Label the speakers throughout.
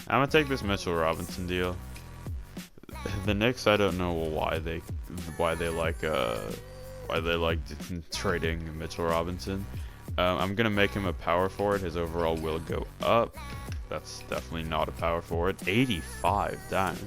Speaker 1: I'm gonna take this Mitchell Robinson deal. The Knicks, I don't know why they like trading Mitchell Robinson. I'm gonna make him a power forward. His overall will go up. That's definitely not a power forward. 85, dang.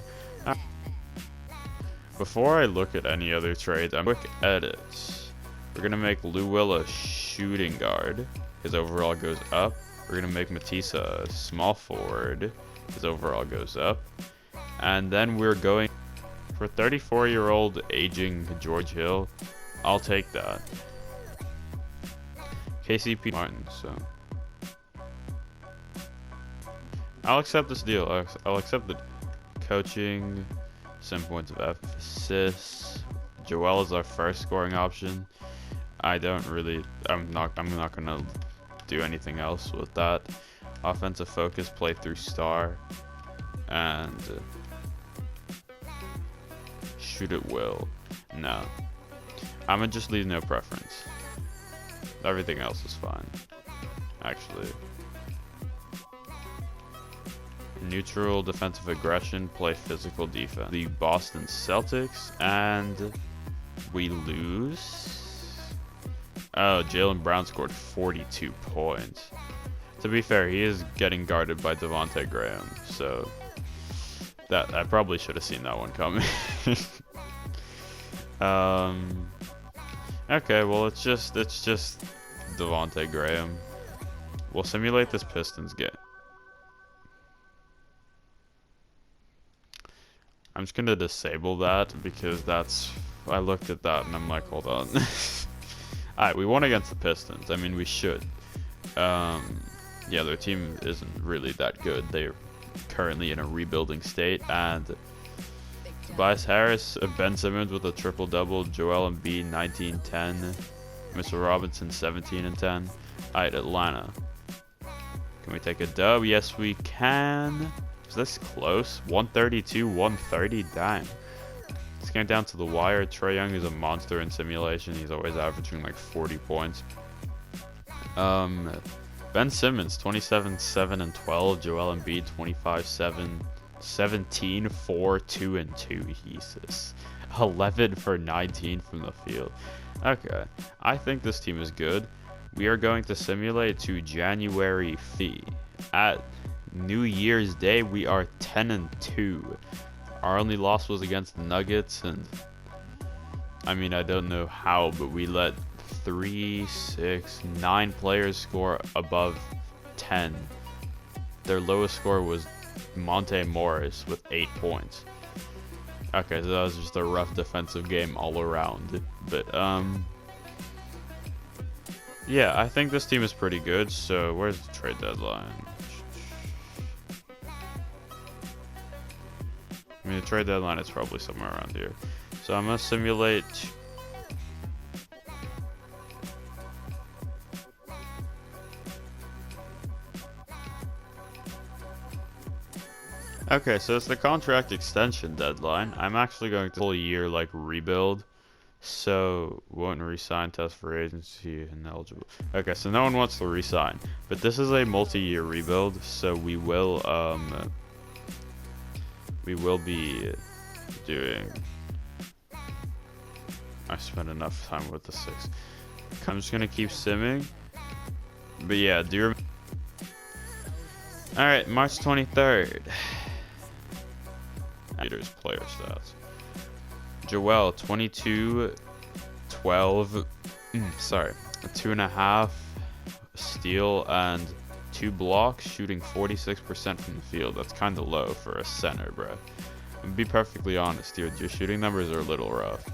Speaker 1: Before I look at any other trades, I'm quick edits. We're gonna make Lou Will a shooting guard. His overall goes up. We're gonna make Matisse a small forward. His overall goes up. And then we're going for 34-year-old aging George Hill. I'll take that. KCP Martin, so I'll accept this deal. I'll accept the coaching, 7 points of emphasis. Joel is our first scoring option. I'm not gonna do anything else with that. Offensive focus, play through star, and shoot at will. No, I'm gonna just leave no preference. Everything else is fine, actually. Neutral defensive aggression, play physical defense. The Boston Celtics, and we lose. Oh, Jaylen Brown scored 42 points. To be fair, he is getting guarded by Devontae Graham, so that I probably should have seen that one coming. Okay, well it's just Devontae Graham. We'll simulate this Pistons game. I'm just gonna disable that because I looked at that and I'm like, hold on. Alright, we won against the Pistons. I mean, we should. Yeah, their team isn't really that good. They're currently in a rebuilding state, and Tobias Harris, Ben Simmons with a triple-double, Joel Embiid 19-10, Mitchell Robinson 17 and 10. Alright, Atlanta. Can we take a dub? Yes, we can. Is this close? 132-130? Dang. This came down to the wire. Trae Young is a monster in simulation. He's always averaging like 40 points. Ben Simmons, 27, 7, and 12. Joel Embiid, 25, 7, 17, 4, 2, and 2. Jesus. 11 for 19 from the field. Okay. I think this team is good. We are going to simulate to January fee. At New Year's Day, we are 10-2. Our only loss was against the Nuggets, and I mean, I don't know how, but we let 3, 6, 9 players score above 10. Their lowest score was Monte Morris with 8 points. Okay, so that was just a rough defensive game all around. But yeah, I think this team is pretty good. So where's the trade deadline? I mean, the trade deadline is probably somewhere around here. So I'm gonna simulate. Okay, so it's the contract extension deadline. I'm actually going to full year like rebuild, so won't resign, test for agency, ineligible. Okay, so no one wants to resign, but this is a multi-year rebuild, so we will be doing. I spent enough time with the 6. I'm just gonna keep simming, but yeah, do you? All right, March 23rd. Leaders player stats. Joel 22, 12, sorry, 2.5 steal and 2 blocks, shooting 46% from the field. That's kind of low for a center, bro. And be perfectly honest, dude, your shooting numbers are a little rough.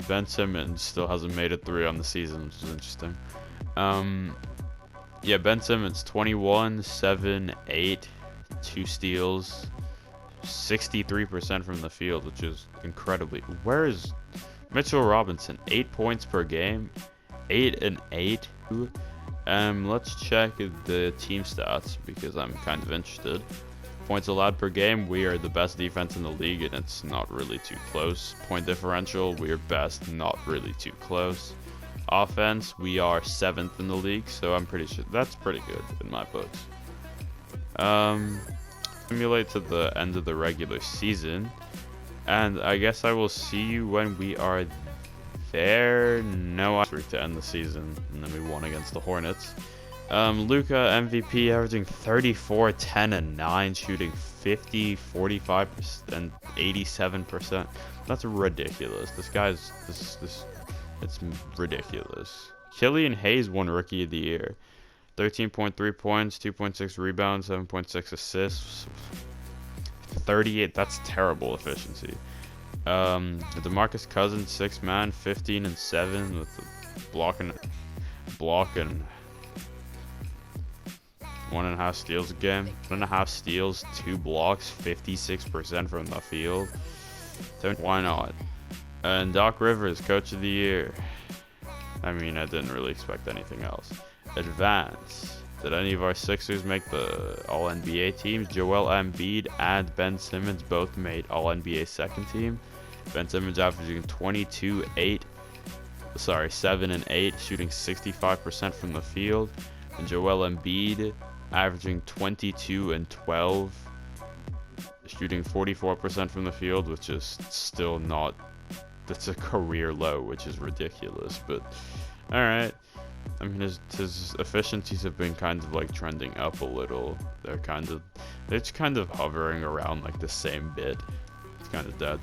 Speaker 1: Ben Simmons still hasn't made it through on the season, which is interesting. Yeah, Ben Simmons 21, 7, 8, 2 steals. 63% from the field, which is incredibly. Where is Mitchell Robinson? 8 points per game, 8 and 8. Let's check the team stats because I'm kind of interested. Points allowed per game, we are the best defense in the league, and it's not really too close. Point differential, we are best, not really too close. Offense, we are 7th in the league, so I'm pretty sure that's pretty good in my books. Simulate to the end of the regular season, and I guess I will see you when we are there. No, I to end the season, and then we won against the Hornets. Luka MVP averaging 34, 10, and 9, shooting 50, 45, and 87%. That's ridiculous. This guy's it's ridiculous. Killian Hayes won Rookie of the Year. 13.3 points, 2.6 rebounds, 7.6 assists, 38. That's terrible efficiency. DeMarcus Cousins, 6-man, 15 and 7 with the block and 1.5 steals a game. 1.5 steals, 2 blocks, 56% from the field. So why not? And Doc Rivers, Coach of the Year. I mean, I didn't really expect anything else. Advance. Did any of our Sixers make the All-NBA teams? Joel Embiid and Ben Simmons both made All-NBA second team. Ben Simmons averaging 7 and 8, shooting 65% from the field. And Joel Embiid averaging 22 and 12, shooting 44% from the field, which is still not, that's a career low, which is ridiculous, but alright. I mean, his efficiencies have been kind of like trending up a little. They're just kind of hovering around like the same bit. It's kind of dead.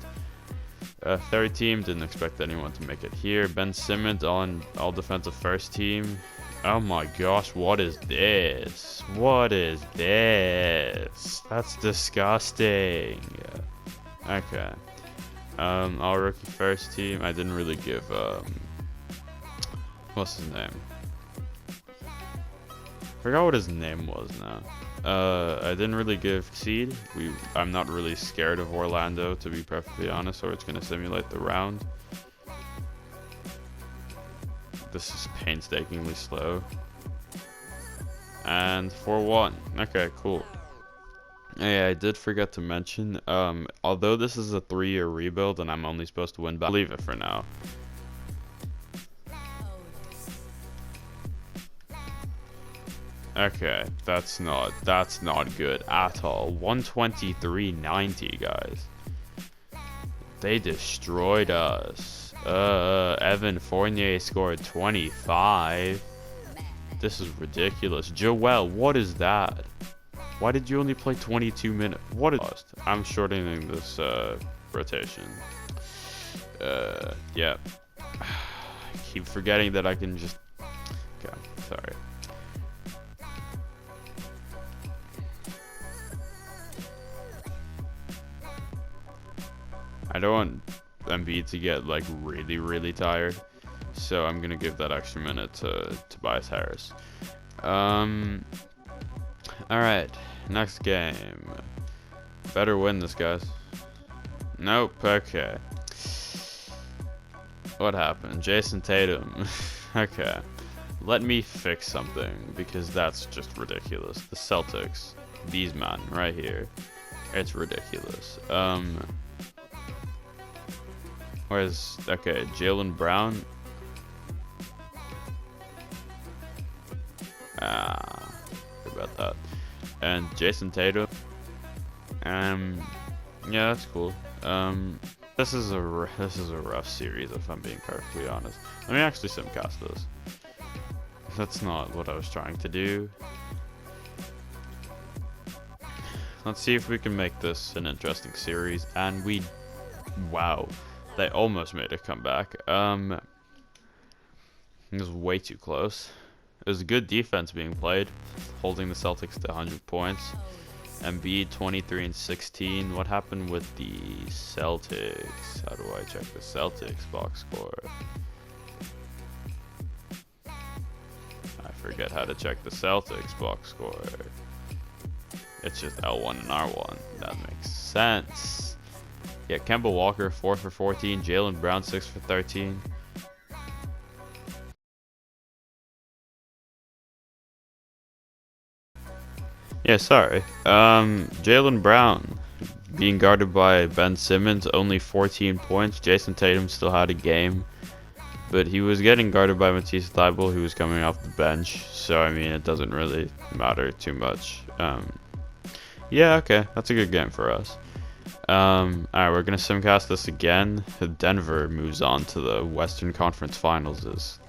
Speaker 1: Third team, didn't expect anyone to make it here. Ben Simmons on all defensive first team. Oh my gosh, what is this? What is this? That's disgusting. Okay. All rookie first team. I didn't really give what's his name? Forgot what his name was now. I didn't really give seed. I'm not really scared of Orlando, to be perfectly honest, or it's gonna simulate the round. This is painstakingly slow. And 4-1. Okay, cool. Yeah, I did forget to mention, although this is a 3-year rebuild and I'm only supposed to win back, I'll leave it for now. Okay, that's not good at all. 123.90, guys. They destroyed us. Evan Fournier scored 25. This is ridiculous. Joel, what is that? Why did you only play 22 minutes? What is lost? I'm shortening this rotation. Yeah. I keep forgetting that I can just. Okay, sorry. I don't want Embiid to get like really tired, so I'm gonna give that extra minute to Tobias Harris. Alright, next game. Better win this, guys. Nope. Okay. What happened? Jason Tatum. Okay. Let me fix something, because that's just ridiculous. The Celtics, these men right here, it's ridiculous. Where's, okay, Jaylen Brown. Forget about that. And Jason Tatum. Yeah, that's cool. This is a rough series, if I'm being perfectly honest. Let me actually simcast this. That's not what I was trying to do. Let's see if we can make this an interesting series. And wow. They almost made a comeback. It was way too close. It was good defense being played, holding the Celtics to 100 points. Embiid 23 and 16. What happened with the Celtics? How do I check the Celtics box score? I forget how to check the Celtics box score. It's just L1 and R1. That makes sense. Yeah, Kemba Walker 4 for 14, Jaylen Brown 6 for 13. Yeah, sorry. Jaylen Brown being guarded by Ben Simmons, only 14 points. Jason Tatum still had a game, but he was getting guarded by Matisse Thybulle, who was coming off the bench. So I mean, it doesn't really matter too much. Yeah, okay, that's a good game for us. Alright, we're gonna simcast this again. Denver moves on to the Western Conference Finals. Is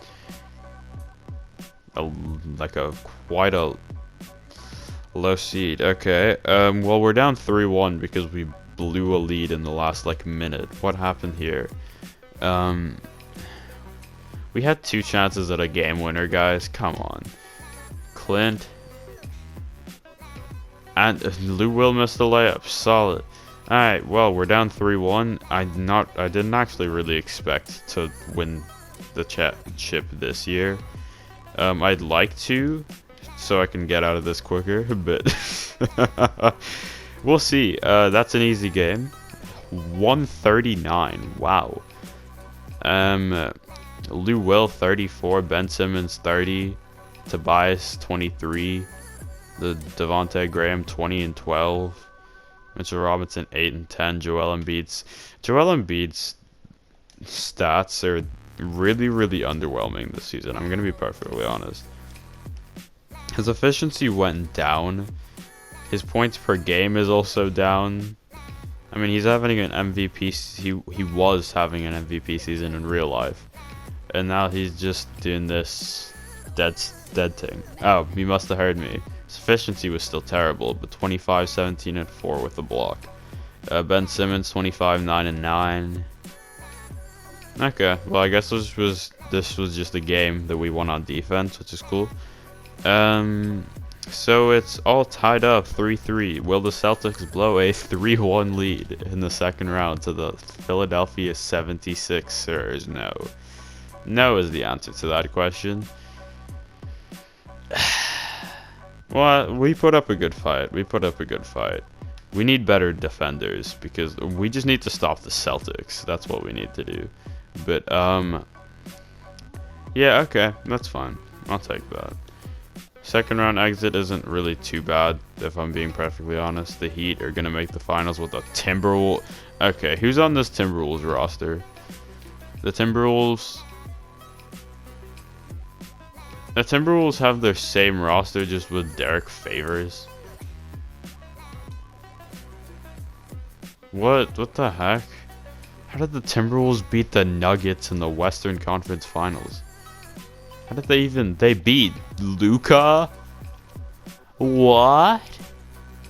Speaker 1: a, like a quite a low seed. Okay. Well, we're down 3-1 because we blew a lead in the last like minute. What happened here? We had 2 chances at a game winner, guys. Come on. Clint and Lou Will missed the layup. Solid. Alright, well, we're down 3-1. I didn't actually really expect to win the championship this year. I'd like to, so I can get out of this quicker, but we'll see. That's an easy game. 139. Wow. Lou Will 34, Ben Simmons 30, Tobias 23, the Devontae Graham 20 and 12, Mitchell Robinson 8 and 10, Joel Embiid's stats are really underwhelming this season. I'm gonna be perfectly honest. His efficiency went down. His points per game is also down. I mean, he's having an MVP. He was having an MVP season in real life, and now he's just doing this dead thing. Oh, he must have heard me. His efficiency was still terrible, but 25, 17, and 4 with the block. Ben Simmons 25, 9, and 9. Okay, well I guess this was just a game that we won on defense, which is cool. So it's all tied up 3-3. Will the Celtics blow a 3-1 lead in the second round to the Philadelphia 76ers? No. No is the answer to that question. Well, we put up a good fight. We need better defenders because we just need to stop the Celtics. That's what we need to do. But, yeah, okay. That's fine. I'll take that. Second round exit isn't really too bad, if I'm being perfectly honest. The Heat are going to make the finals with a Timberwolves. Okay, who's on this Timberwolves roster? The Timberwolves have their same roster just with Derek Favors. What the heck? How did the Timberwolves beat the Nuggets in the Western Conference Finals? How did they beat Luka? What?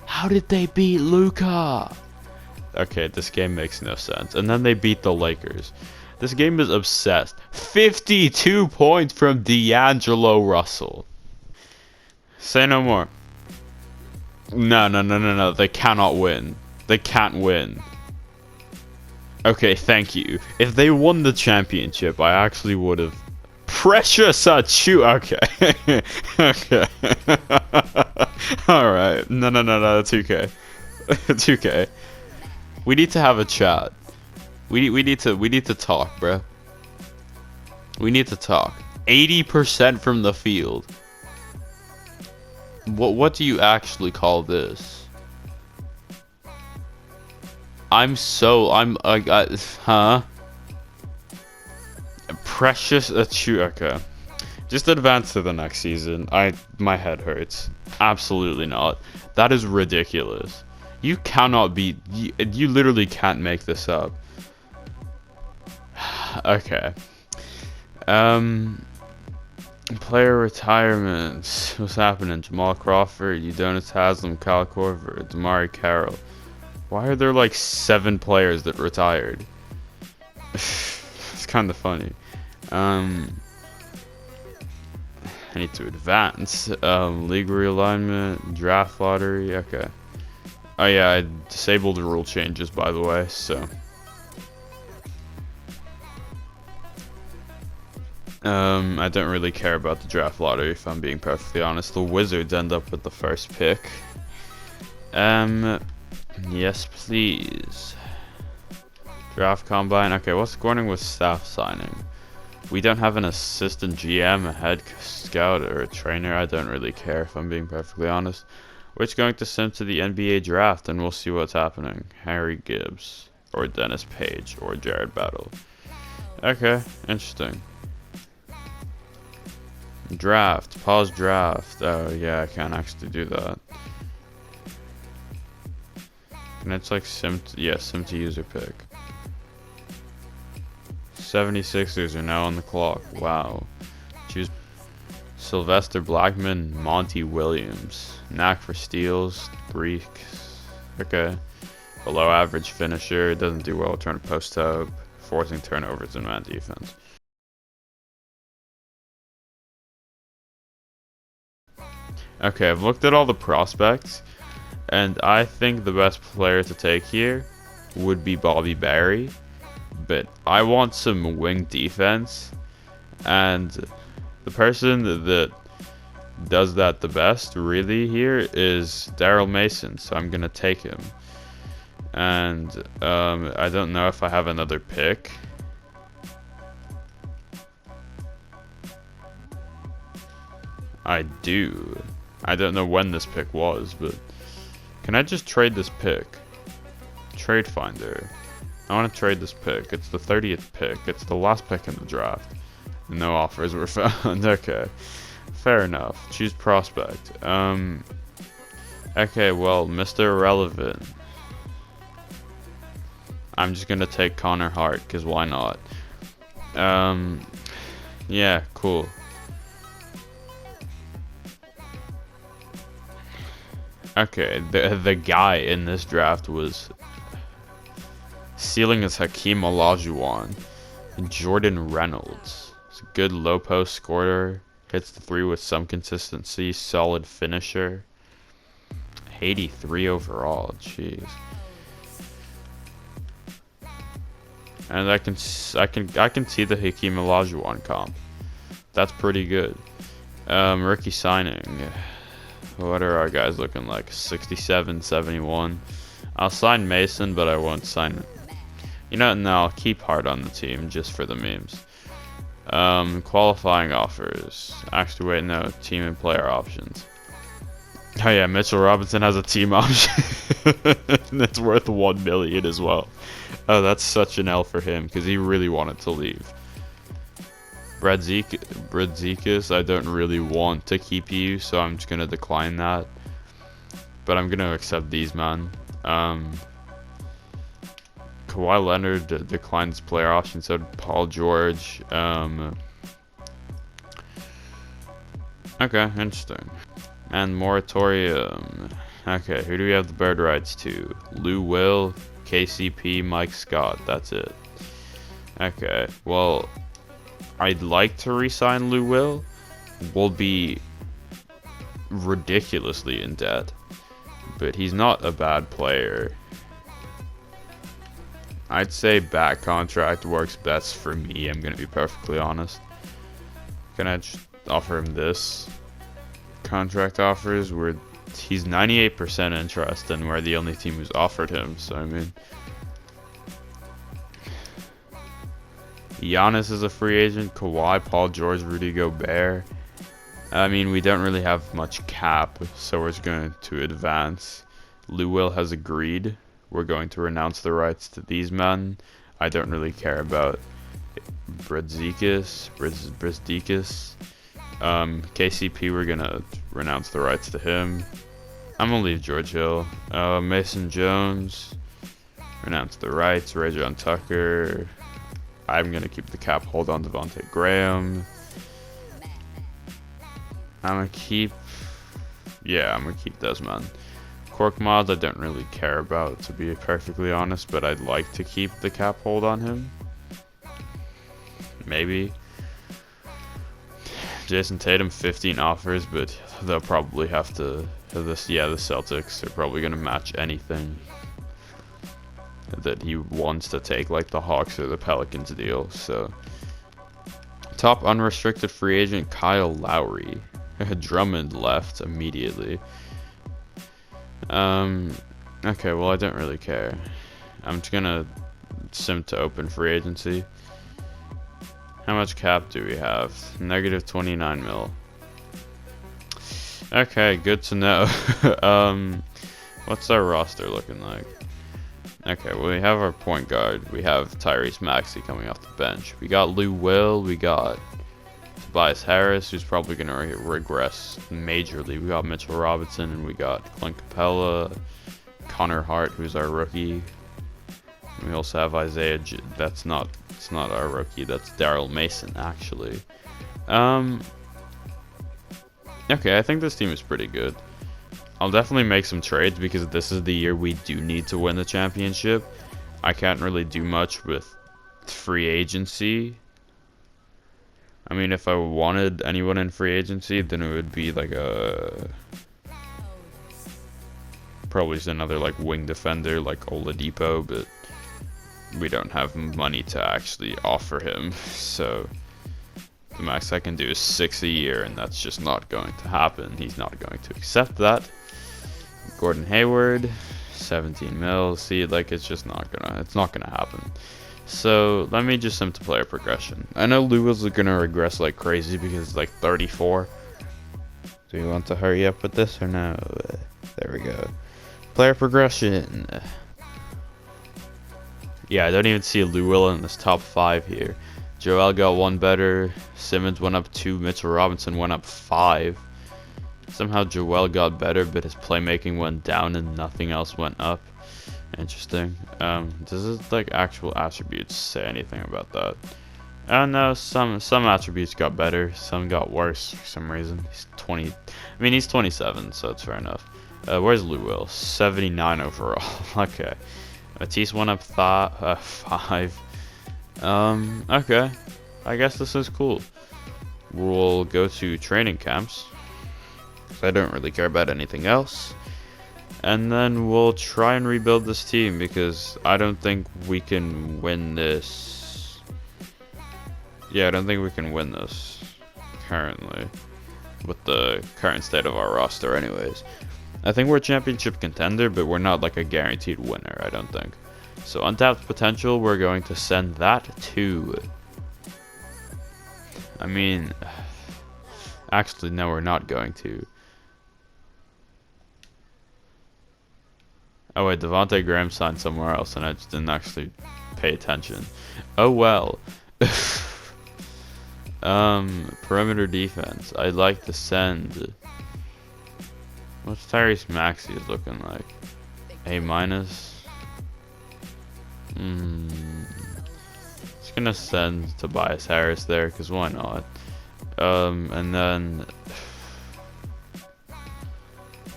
Speaker 1: How did they beat Luka? Okay, this game makes no sense. And then they beat the Lakers. This game is obsessed. 52 points from D'Angelo Russell. Say no more. No. They cannot win. They can't win. Okay, thank you. If they won the championship, I actually would have. Precious shoot. Okay. Okay. Alright. No. That's okay. It's okay. We need to have a chat. We need to talk, bro. We need to talk. 80% from the field. What do you actually call this? Huh? Precious shoot. Okay. Just advance to the next season. My head hurts. Absolutely not. That is ridiculous. You cannot be. You literally can't make this up. Okay. Player retirements. What's happening? Jamal Crawford, Udonis Haslem, Kyle Korver, Damari Carroll. Why are there like 7 players that retired? It's kind of funny. I need to advance. League realignment, draft lottery. Okay. Oh yeah, I disabled the rule changes, by the way, so. I don't really care about the draft lottery, if I'm being perfectly honest. The Wizards end up with the first pick. Yes, please. Draft combine. Okay, what's going on with staff signing? We don't have an assistant GM, a head scout, or a trainer. I don't really care, if I'm being perfectly honest. We're just going to send to the NBA draft, and we'll see what's happening. Harry Gibbs, or Dennis Page, or Jared Battle. Okay, interesting. Draft. Pause draft. Oh, yeah, I can't actually do that. And it's like sim to user pick. 76ers are now on the clock. Wow. Choose Sylvester Blackman, Monty Williams. Knack for steals, 3. Okay. Below average finisher, doesn't do well trying to post up, forcing turnovers in man defense. Okay, I've looked at all the prospects, and I think the best player to take here would be Bobby Barry, but I want some wing defense, and the person that does that the best really here is Daryl Mason, so I'm gonna take him. And I don't know if I have another pick. I do. I don't know when this pick was, but can I just trade this pick? Trade finder. I want to trade this pick. It's the 30th pick. It's the last pick in the draft. No offers were found. Okay. Fair enough. Choose prospect. Okay, well, Mr. Irrelevant. I'm just gonna take Connor Hart, because why not? Yeah, cool. Okay, the guy in this draft was ceiling is Hakeem Olajuwon. Jordan Reynolds. He's a good low post scorer. Hits the 3 with some consistency. Solid finisher. 83 overall. Jeez. And I can see the Hakeem Olajuwon comp. That's pretty good. Rookie signing. What are our guys looking like? 67, 71. I'll sign Mason, but I won't sign it. You know, no, I'll keep Hart on the team just for the memes. Qualifying offers. Actually, wait, no. Team and player options. Oh yeah, Mitchell Robinson has a team option. That's worth 1 million as well. Oh, that's such an L for him because he really wanted to leave. Bradzikis, I don't really want to keep you, so I'm just gonna decline that. But I'm gonna accept these, man. Kawhi Leonard declined his player option, so did Paul George. Okay, interesting. And moratorium. Okay, who do we have the bird rights to? Lou Will, KCP, Mike Scott. That's it. Okay, well, I'd like to re-sign Lou Will. We'll be ridiculously in debt, but he's not a bad player. I'd say back contract works best for me. I'm gonna be perfectly honest. Can I just offer him this? Contract offers where he's 98% interest, and we're the only team who's offered him. So I mean, Giannis is a free agent. Kawhi, Paul George, Rudy Gobert. I mean, we don't really have much cap, so we're just going to advance. Lou Will has agreed. We're going to renounce the rights to these men. I don't really care about Bradzikis. KCP, we're gonna renounce the rights to him. I'm gonna leave George Hill. Mason Jones, renounce the rights. Rajon Tucker. I'm gonna keep the cap hold on Devontae Graham. I'm gonna keep Desmond. Cork mods I don't really care about, to be perfectly honest, but I'd like to keep the cap hold on him. Maybe. Jason Tatum, 15 offers, but they'll probably have to. The Celtics are probably gonna match anything that he wants to take, like the Hawks or the Pelicans deal. So, top unrestricted free agent Kyle Lowry. Drummond left immediately. Okay, well, I don't really care. I'm just gonna sim to open free agency. How much cap do we have? Negative 29 mil. Okay, good to know. What's our roster looking like? Okay, well, we have our point guard. We have Tyrese Maxey coming off the bench. We got Lou Will. We got Tobias Harris, who's probably going to regress majorly. We got Mitchell Robinson, and we got Clint Capella. Connor Hart, who's our rookie. We also have Isaiah. It's not our rookie. That's Daryl Mason, actually. Okay, I think this team is pretty good. I'll definitely make some trades because this is the year we do need to win the championship. I can't really do much with free agency. I mean, if I wanted anyone in free agency, then it would be like probably another like wing defender like Oladipo, but we don't have money to actually offer him, so the max I can do is 6 a year, and that's just not going to happen. He's not going to accept that. Gordon Hayward, 17 mil. See, like, it's not gonna happen. So let me just send to player progression. I know Lewis is gonna regress like crazy because it's like 34. Do you want to hurry up with this or no? There we go. Player progression. Yeah, I don't even see Lou Will in this top 5 here. Joel got 1 better. Simmons went up 2. Mitchell Robinson went up 5. Somehow Joel got better, but his playmaking went down and nothing else went up. Interesting. Does his like actual attributes say anything about that? No, some attributes got better, some got worse for some reason. He's 20. I mean, he's 27, so it's fair enough. Where's Lou Will? 79 overall. Okay. Matisse went up 5. Okay. I guess this is cool. We'll go to training camps. I don't really care about anything else. And then we'll try and rebuild this team because I don't think we can win this. Yeah, I don't think we can win this currently with the current state of our roster anyways. I think we're a championship contender, but we're not like a guaranteed winner, I don't think. So untapped potential, we're going to send that to... I mean... Actually, no, we're not going to. Oh wait, Devontae Graham signed somewhere else and I just didn't actually pay attention. Oh well. Perimeter defense. I'd like to send... What's Tyrese Maxey is looking like? A minus? Just gonna send Tobias Harris there, because why not? And then...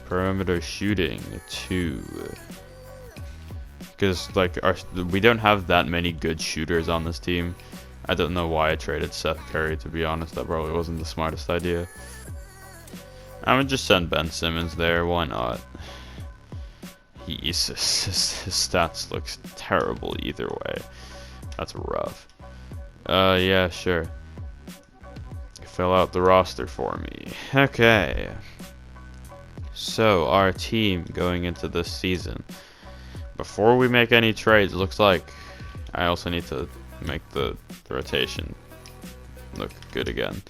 Speaker 1: Perimeter shooting 2. Because like we don't have that many good shooters on this team. I don't know why I traded Seth Curry, to be honest. That probably wasn't the smartest idea. I'm gonna just send Ben Simmons there. Why not? His stats looks terrible either way. That's rough. Yeah, sure. Fill out the roster for me. Okay. So our team going into this season. Before we make any trades, looks like I also need to make the rotation look good again.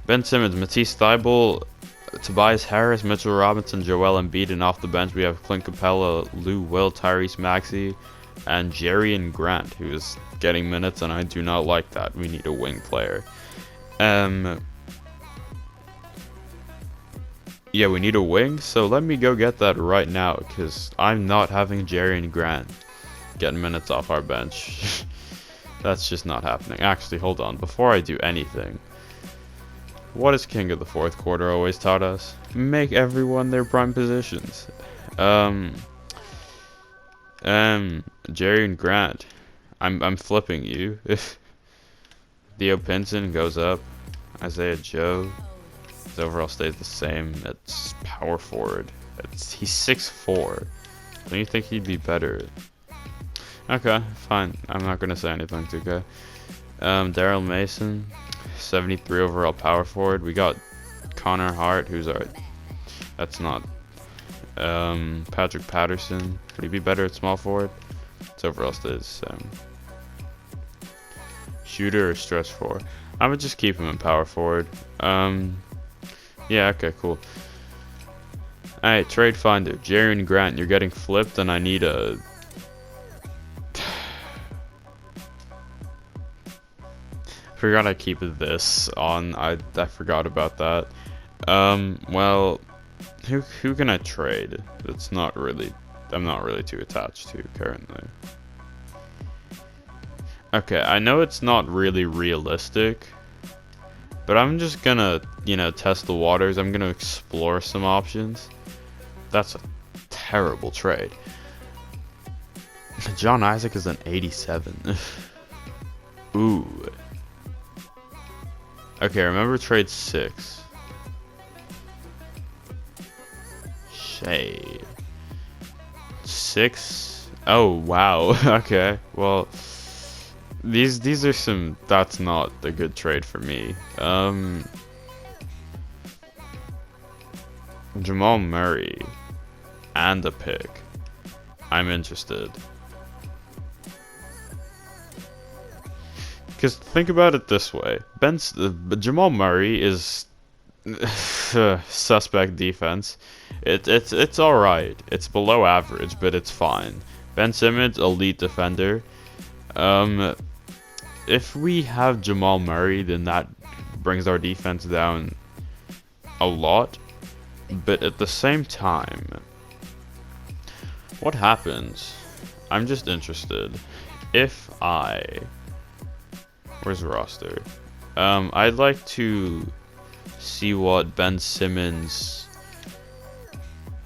Speaker 1: Ben Simmons, Matisse Thybulle, Tobias Harris, Mitchell Robinson, Joel Embiid, and off the bench we have Clint Capella, Lou Will, Tyrese Maxey, and Jerian Grant, who is getting minutes, and I do not like that. We need a wing player. Yeah, we need a wing, so let me go get that right now, because I'm not having Jerian Grant getting minutes off our bench. That's just not happening. Actually, hold on. Before I do anything, what has King of the Fourth Quarter always taught us? Make everyone their prime positions. Jerian Grant, I'm flipping you. Theo Pinson goes up. Isaiah Joe. His overall stays the same. It's power forward. He's 6'4". Don't you think he'd be better? Okay, fine. I'm not gonna say anything, okay? Daryl Mason, 73 overall power forward. We got Connor Hart, who's our... That's not... Patrick Patterson. Would he be better at small forward? His overall stays the same. Shooter or stretch 4? I would just keep him in power forward. Yeah, okay, cool. Alright, trade finder. Jerian Grant, you're getting flipped, and I need a... Forgot I keep this on. I forgot about that. Well, who can I trade? It's not really I'm not really too attached to currently. Okay, I know it's not really realistic, but I'm just gonna, you know, test the waters. I'm gonna explore some options. That's a terrible trade. John Isaac is an 87. Ooh. Okay, remember trade 6. Shade. 6? Oh, wow. Okay, well, these are some, that's not a good trade for me. Jamal Murray and a pick. I'm interested. Because think about it this way. Jamal Murray is suspect defense. It's all right. It's below average, but it's fine. Ben Simmons, elite defender. If we have Jamal Murray, then that brings our defense down a lot. But at the same time, what happens? I'm just interested. If where's the roster? I'd like to see what Ben Simmons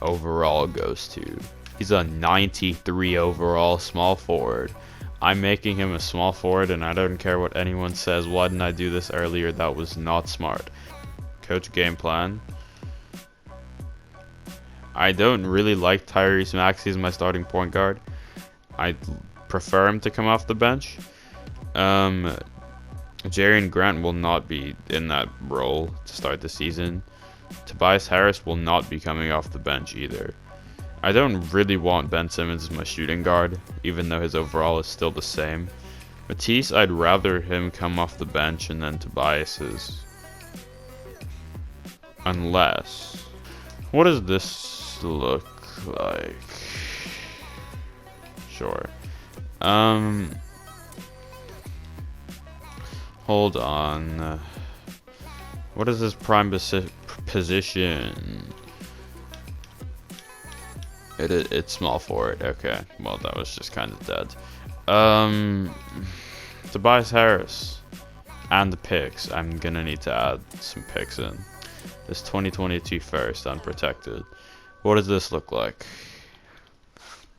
Speaker 1: overall goes to. He's a 93 overall small forward. I'm making him a small forward, and I don't care what anyone says. Why didn't I do this earlier? That was not smart. Coach game plan. I don't really like Tyrese Maxey as my starting point guard. I prefer him to come off the bench. Jarian Grant will not be in that role to start the season. Tobias Harris will not be coming off the bench either. I don't really want Ben Simmons as my shooting guard, even though his overall is still the same. Matisse, I'd rather him come off the bench and then Tobias is. Unless. What does this look like? Sure. Hold on. What is his prime position? It's small forward. Okay. Well, that was just kind of dead. Tobias Harris and the picks. I'm gonna need to add some picks in. This 2022 first, unprotected. What does this look like?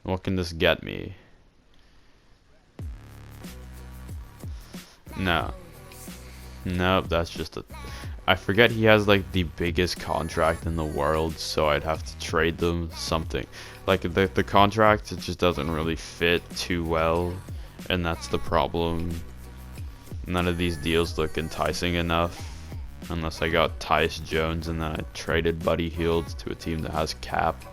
Speaker 1: What can this get me? No. Nope, that's just a... I forget he has like the biggest contract in the world, so I'd have to trade them something. Like the contract, it just doesn't really fit too well, and that's the problem. None of these deals look enticing enough. Unless I got Tyus Jones and then I traded Buddy Hield to a team that has cap.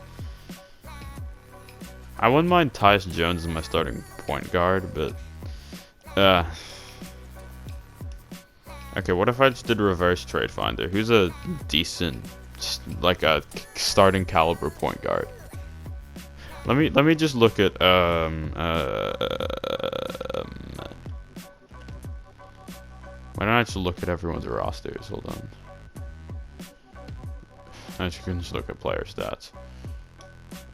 Speaker 1: I wouldn't mind Tyus Jones as my starting point guard, but... Okay, what if I just did reverse trade finder? Who's a decent, like a starting caliber point guard? Let me just look at why don't I just look at everyone's rosters? Hold on. I can just look at player stats.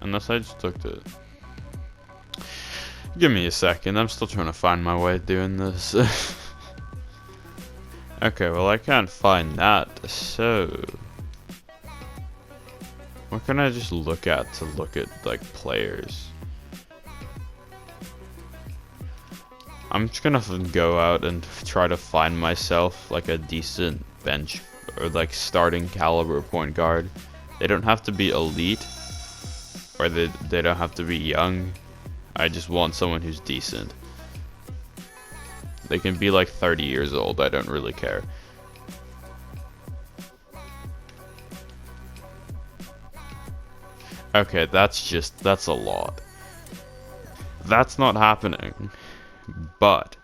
Speaker 1: Unless I just looked at. Give me a second. I'm still trying to find my way doing this. Okay, well I can't find that, so what can I just look at to look at like players? I'm just gonna go out and try to find myself like a decent bench or like starting caliber point guard. They don't have to be elite or they don't have to be young. I just want someone who's decent. They can be like 30 years old, I don't really care. Okay, that's a lot. That's not happening. But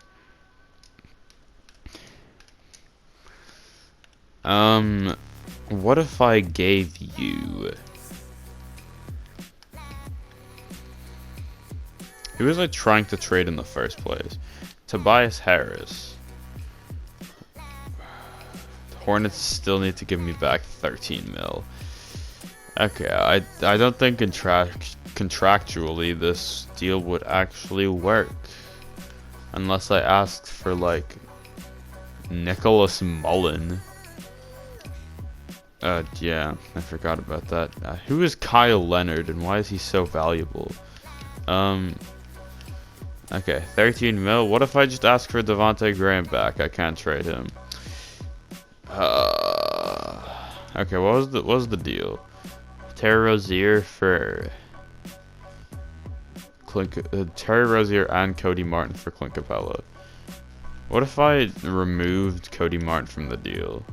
Speaker 1: what if I gave you... Who was I trying to trade in the first place? Tobias Harris. Hornets still need to give me back 13 mil. Okay, I don't think contractually this deal would actually work. Unless I asked for, like, Nicholas Mullen. Yeah, I forgot about that. Who is Kyle Leonard and why is he so valuable? Okay, 13 mil. What if I just ask for Devontae Graham back? I can't trade him. Okay, what was the deal? Terry Rozier for Terry Rozier and Cody Martin for Clint Capella. What if I removed Cody Martin from the deal?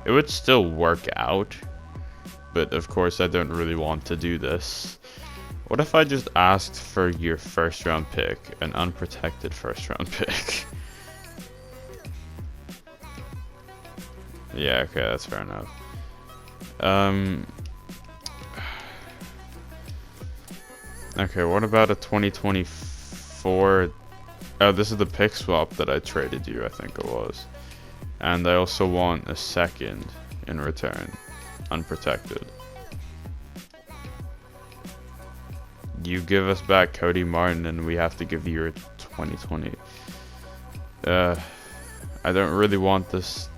Speaker 1: It would still work out, but of course I don't really want to do this. What if I just asked for your first round pick, an unprotected first round pick? Yeah, okay, that's fair enough. Okay, what about a 2024? Oh, this is the pick swap that I traded you, I think it was. And I also want a second in return, unprotected. You give us back Cody Martin and we have to give you your 2020. I don't really want this.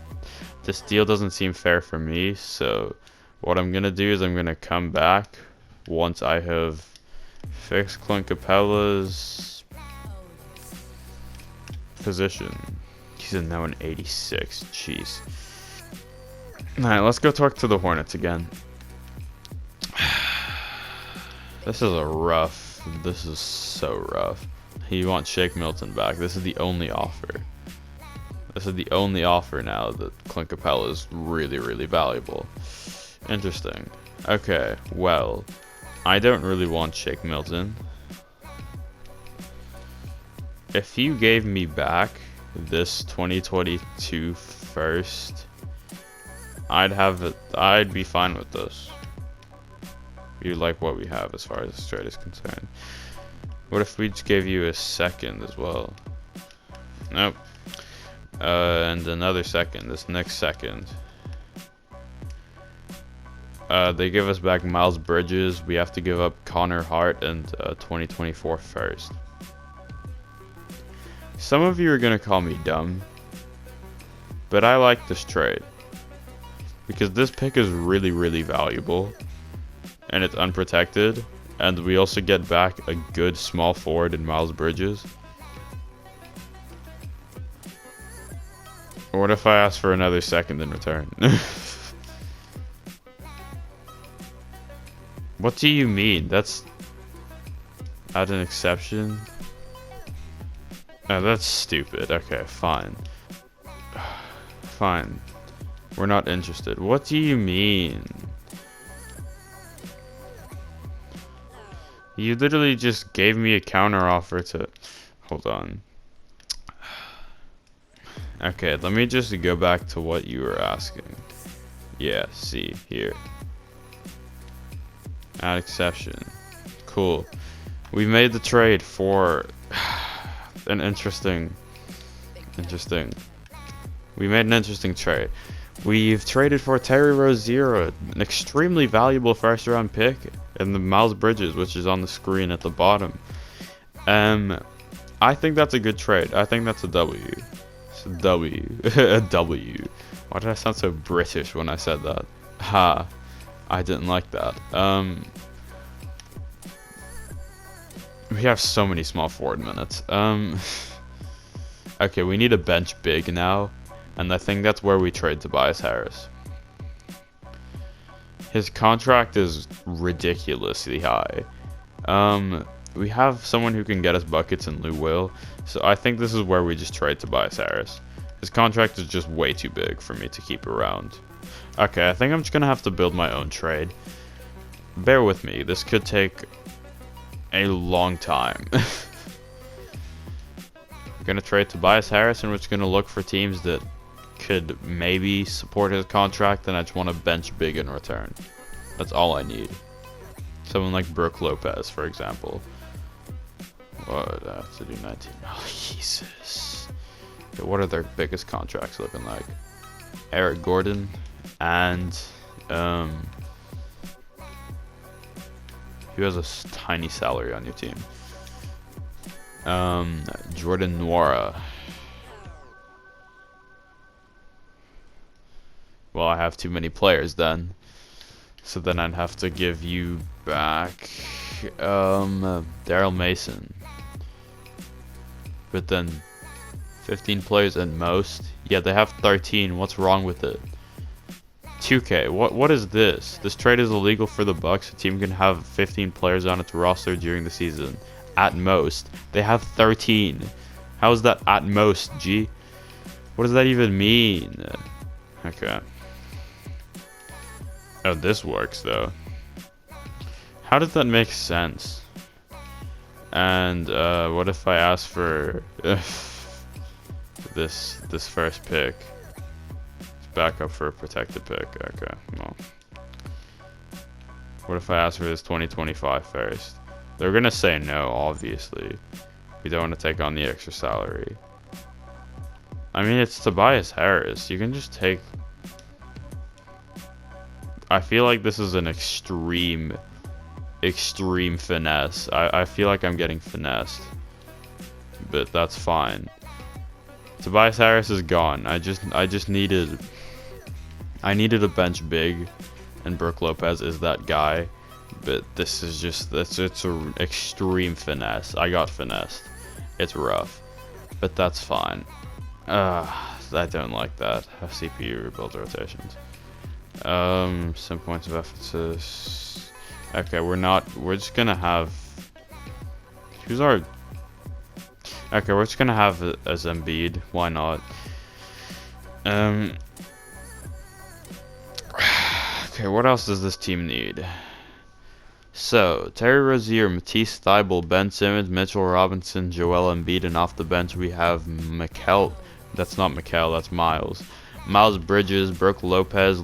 Speaker 1: This deal doesn't seem fair for me, so what I'm gonna do is I'm gonna come back once I have fixed Clint Capella's position. He's now an 86. Jeez. Alright, let's go talk to the Hornets again. This is so rough. He wants Shake Milton back. This is the only offer. This is the only offer now that Clint Capella is really, really valuable. Interesting. Okay, well, I don't really want Shake Milton. If you gave me back this 2022 first, I'd be fine with this. You like what we have as far as this trade is concerned. What if we just gave you a second as well? Nope. And another second, this next second. They give us back Miles Bridges. We have to give up Connor Hart and 2024 first. Some of you are gonna call me dumb, but I like this trade because this pick is really, really valuable, and it's unprotected, and we also get back a good small forward in Miles Bridges. Or what if I ask for another second in return? What do you mean? That's add an exception? Oh, that's stupid. Okay, fine. Fine. We're not interested. What do you mean? You literally just gave me a counter offer to... Hold on. Okay, let me just go back to what you were asking. Yeah, see, here. Add exception. Cool. We made the trade for an interesting. We made an interesting trade. We've traded for Terry Rozier, an extremely valuable first round pick, and the Miles Bridges, which is on the screen at the bottom. I think that's a good trade. I think that's a W. It's a W. A W. Why did I sound so British when I said that? Ha. I didn't like that. We have so many small forward minutes. Okay, we need a bench big now, and I think that's where we trade Tobias Harris. His contract is ridiculously high. We have someone who can get us buckets in Lou Will, so I think this is where we just trade Tobias Harris. His contract is just way too big for me to keep around. Okay, I think I'm just gonna have to build my own trade. Bear with me, this could take a long time. I'm gonna trade Tobias Harris, and we're just gonna look for teams that could maybe support his contract, and I just want to bench big in return. That's all I need. Someone like Brooke Lopez, for example. What? I have to do 19. Oh, Jesus. Okay, what are their biggest contracts looking like? Eric Gordon and Who has a tiny salary on your team? Jordan Nwora. Well, I have too many players then. So then I'd have to give you back Daryl Mason. But then 15 players at most. Yeah, they have 13. What's wrong with it? 2K. What is this? This trade is illegal for the Bucks. A team can have 15 players on its roster during the season. At most. They have 13. How is that at most, G? What does that even mean? Okay. Oh, this works though. How does that make sense? And what if I ask for this first pick? It's back up for a protected pick. Okay, well. What if I ask for this 2025 first? They're gonna say no, obviously. We don't want to take on the extra salary. I mean, it's Tobias Harris. You can just take... I feel like this is an extreme finesse. I feel like I'm getting finessed. But that's fine. Tobias Harris is gone. I just needed a bench big, and Brook Lopez is that guy. But this is just it's an extreme finesse. I got finessed. It's rough. But that's fine. I don't like that. Have CPU rebuild rotations. Some points of emphasis. Okay, we're just gonna have... Who's our... Okay, we're just gonna have it as Embiid. Why not? Okay, what else does this team need? So, Terry Rozier, Matisse Thybulle, Ben Simmons, Mitchell Robinson, Joel Embiid, and off the bench we have Mikel. That's not Mikel, that's Miles. Miles Bridges, Brook Lopez,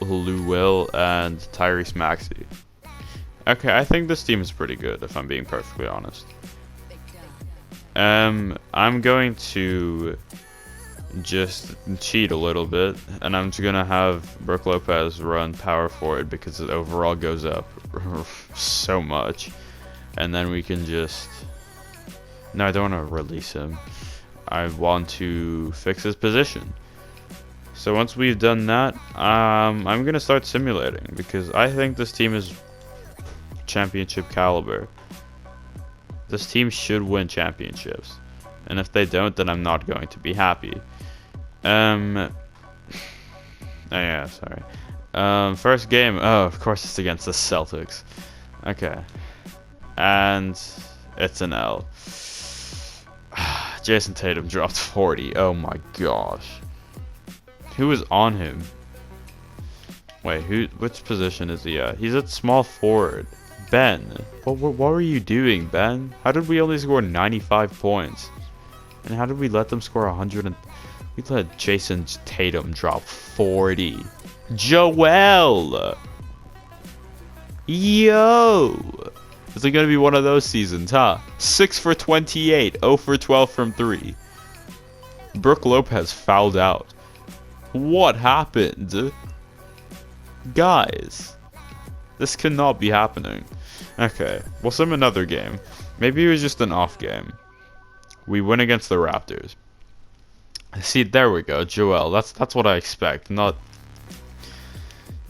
Speaker 1: Lou Will, and Tyrese Maxey. Okay, I think this team is pretty good, if I'm being perfectly honest. I'm going to just cheat a little bit, and I'm just gonna have Brook Lopez run power forward because it overall goes up so much, and then we can just... No, I don't want to release him. I want to fix his position. So once we've done that, I'm gonna start simulating because I think this team is championship caliber. This team should win championships, and if they don't, then I'm not going to be happy. Oh yeah, sorry. First game. Oh, of course it's against the Celtics. Okay, and it's an L. Jason Tatum dropped 40. Oh my gosh. Who is on him? Wait, which position is he at? He's at small forward. Ben, what were you doing, Ben? How did we only score 95 points? And how did we let them score 100 and... We let Jason Tatum drop 40. Joel! Yo! Is it gonna be one of those seasons, huh? 6 for 28, 0 for 12 from 3. Brook Lopez fouled out. What happened? Guys, this cannot be happening. Okay, we'll sim another game. Maybe it was just an off game. We win against the Raptors. See, there we go, Joel. That's what I expect. Not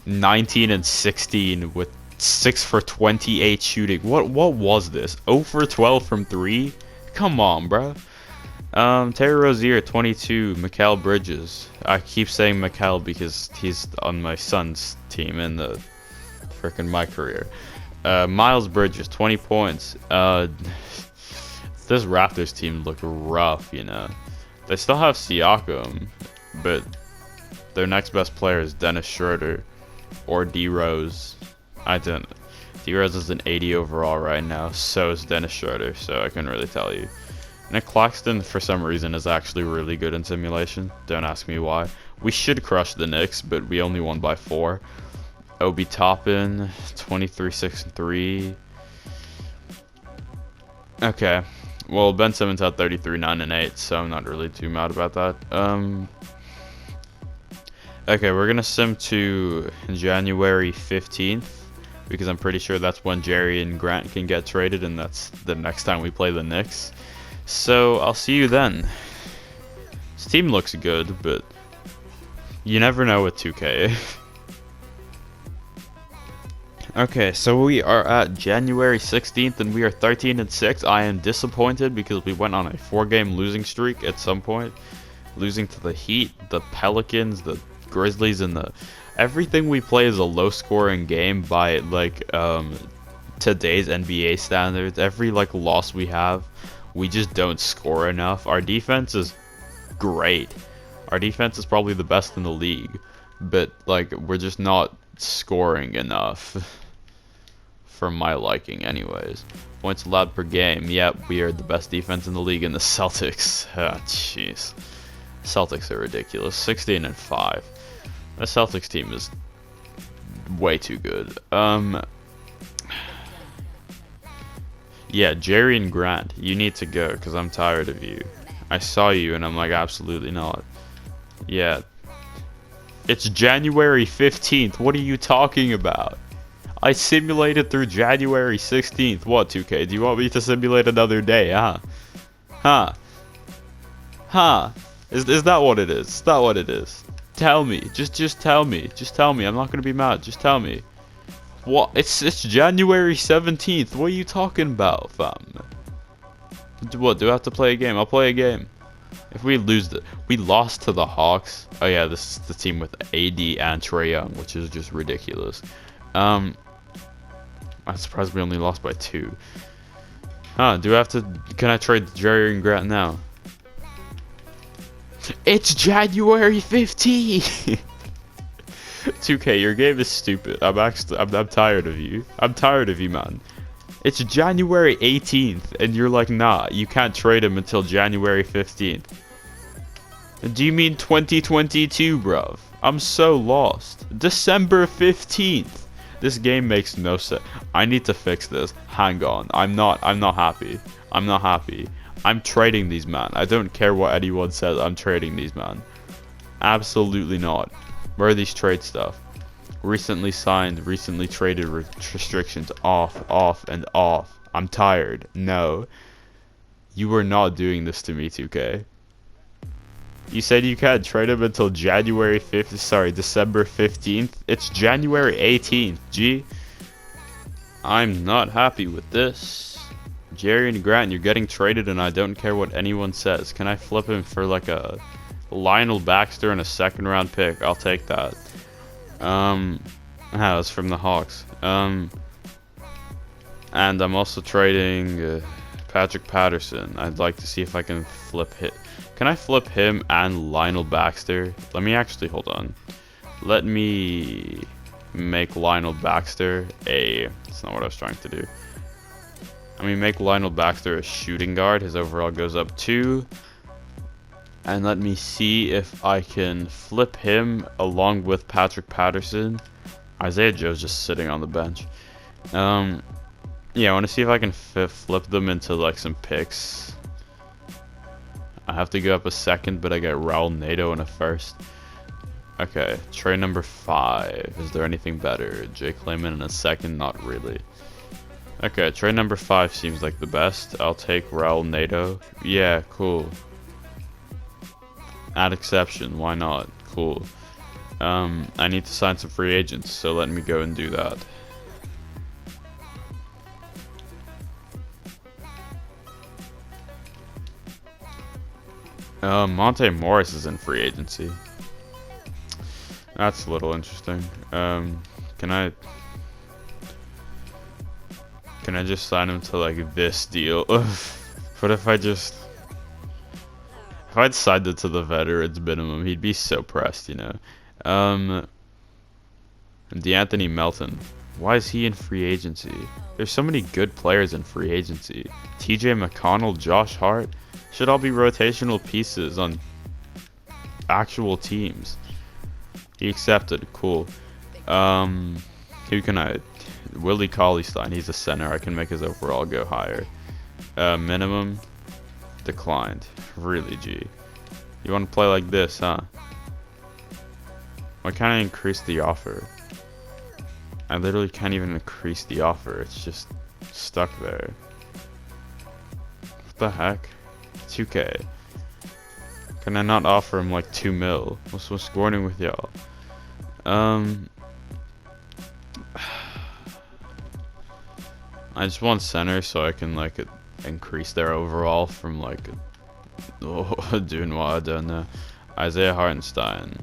Speaker 1: 19 and 16 with 6 for 28 shooting. What was this? 0 for 12 from 3? Come on, bruh. Terry Rozier, 22. Mikel Bridges. I keep saying Mikel because he's on my son's team in the frickin' my career. Miles Bridges, 20 points. This Raptors team looked rough, you know. They still have Siakam, but their next best player is Dennis Schroeder or D Rose. D Rose is an 80 overall right now. So is Dennis Schroeder. So I couldn't really tell you. Nick Claxton, for some reason, is actually really good in simulation. Don't ask me why. We should crush the Knicks, but we only won by 4. Obi Toppin, 23, 6, and 3. Okay. Well, Ben Simmons had 33, 9, and 8, so I'm not really too mad about that. Okay, we're gonna sim to January 15th. because I'm pretty sure that's when Jerry and Grant can get traded, and that's the next time we play the Knicks. So I'll see you then. This team looks good, but you never know with 2K. Okay, so we are at January 16th and we are 13-6. I am disappointed because we went on a 4-game losing streak at some point. Losing to the Heat, the Pelicans, the Grizzlies, and the... Everything we play is a low-scoring game by, like, today's NBA standards. Every, like, loss we have, we just don't score enough. Our defense is great. Our defense is probably the best in the league. But, like, we're just not scoring enough. For my liking, anyways. Points allowed per game. Yep, we are the best defense in the league in the Celtics. Ah, jeez. Celtics are ridiculous. 16-5. The Celtics team is way too good. Yeah, Jerry and Grant, you need to go because I'm tired of you. I saw you and I'm like, absolutely not. Yeah. It's January 15th. What are you talking about? I simulated through January 16th. What, 2K? Do you want me to simulate another day, huh? Huh? Huh? Is that what it is? Is that what it is? Tell me. Just tell me. Just tell me. I'm not gonna be mad. Just tell me. What? It's January 17th. What are you talking about, fam? What? Do I have to play a game? I'll play a game. If we lose we lost to the Hawks. Oh yeah, this is the team with AD and Trae Young, which is just ridiculous. I'm surprised we only lost by 2. Huh, do I have to... Can I trade Jerry and Grant now? It's January 15th! 2K, your game is stupid. I'm tired of you. I'm tired of you, man. It's January 18th, and you're like, nah, you can't trade him until January 15th. Do you mean 2022, bruv? I'm so lost. December 15th. This game makes no sense. I need to fix this. Hang on. I'm not happy. I'm not happy. I'm trading these, man. I don't care what anyone says. I'm trading these, man. Absolutely not. Where are these trade stuff? Recently signed, recently traded, restrictions off, and off. I'm tired. No. You were not doing this to me, 2K. You said you can't trade him until January 5th. Sorry, December 15th. It's January 18th. G. I'm not happy with this. Jerry and Grant, you're getting traded, and I don't care what anyone says. Can I flip him for like a Lionel Baxter and a 2nd-round pick? I'll take that. It's from the Hawks. And I'm also trading Patrick Patterson. I'd like to see if I can flip hit. Can I flip him and Lionel Baxter? Let me actually, hold on. Let me make Lionel Baxter that's not what I was trying to do. Let me make Lionel Baxter a shooting guard. His overall goes up 2. And let me see if I can flip him along with Patrick Patterson. Isaiah Joe's just sitting on the bench. Yeah, I want to see if I can flip them into like some picks. I have to go up a 2nd, but I get Raul Nato in a 1st. Okay, trade number 5. Is there anything better? Jake Layman in a 2nd? Not really. Okay, trade number 5 seems like the best. I'll take Raul Nato. Yeah, cool. Add exception. Why not? Cool. I need to sign some free agents, so let me go and do that. Monte Morris is in free agency. That's a little interesting. Can I just sign him to like this deal? But if I signed it to the veterans minimum, he'd be so pressed, you know. DeAnthony Melton. Why is he in free agency? There's so many good players in free agency. TJ McConnell, Josh Hart. Should all be rotational pieces on actual teams. He accepted. Cool. Who can I... Willie Cauley-Stein. He's a center. I can make his overall go higher. Minimum. Declined. Really, G. You want to play like this, huh? Why can't I increase the offer? I literally can't even increase the offer. It's just stuck there. What the heck? 2K. Can I not offer him like 2 mil? What's going on with y'all? I just want center so I can like increase their overall from like doing what I don't know. Isaiah Hartenstein.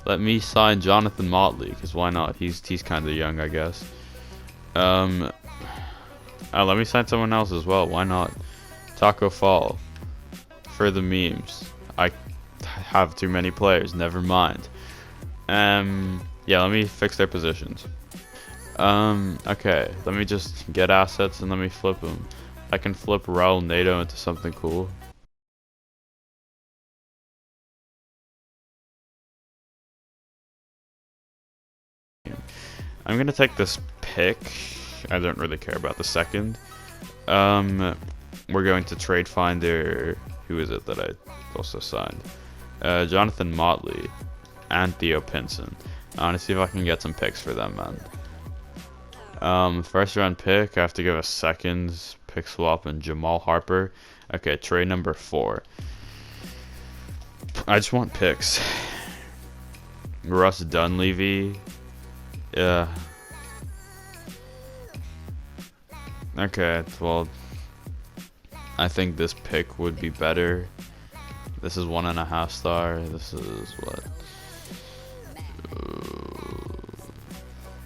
Speaker 1: Let me sign Jonathan Motley, because why not? He's kind of young, I guess. Let me sign someone else as well. Why not? Taco Fall. For the memes. I have too many players. Never mind. Yeah, let me fix their positions. Okay. Let me just get assets and let me flip them. I can flip Raul Nato into something cool. I'm gonna take this pick. I don't really care about the second. We're going to trade finder. Who is it that I also signed? Jonathan Motley and Theo Pinson. I want to see if I can get some picks for them, man. First round pick. I have to give a second pick swap and Jamal Harper. Okay, trade number 4. I just want picks. Russ Dunleavy. Yeah. Okay, well, I think this pick would be better. This is 1.5 star. This is what?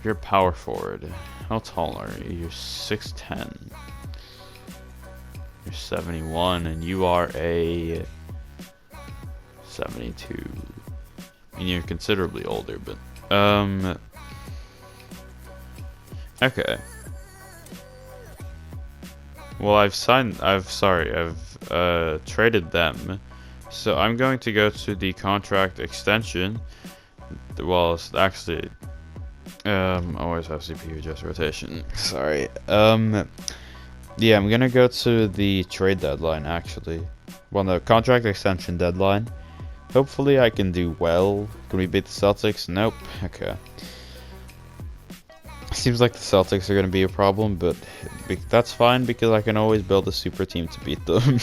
Speaker 1: You're power forward. How tall are you? You're 6'10". You're 71, and you are a 72. I mean, you're considerably older, but okay. Well, I've traded them. So I'm going to go to the contract extension. Well, it's actually always have CPU adjust rotation. Sorry. Yeah, I'm gonna go to the trade deadline actually. Well, the contract extension deadline. Hopefully I can do well. Can we beat the Celtics? Nope. Okay. Seems like the Celtics are going to be a problem, but that's fine because I can always build a super team to beat them.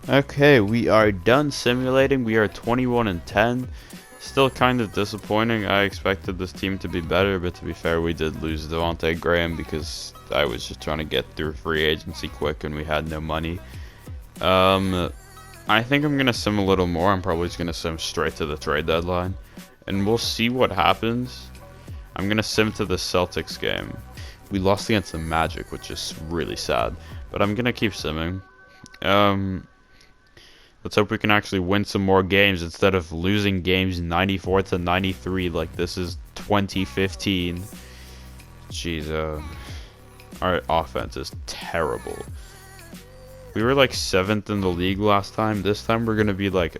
Speaker 1: Okay, we are done simulating. We are 21-10. Still kind of disappointing. I expected this team to be better, but to be fair, we did lose Devontae Graham because I was just trying to get through free agency quick and we had no money. I think I'm going to sim a little more. I'm probably just going to sim straight to the trade deadline. And we'll see what happens. I'm going to sim to the Celtics game. We lost against the Magic, which is really sad. But I'm going to keep simming. Let's hope we can actually win some more games instead of losing games 94-93 like this is 2015. Jeez, our offense is terrible. We were like 7th in the league last time. This time we're gonna be like,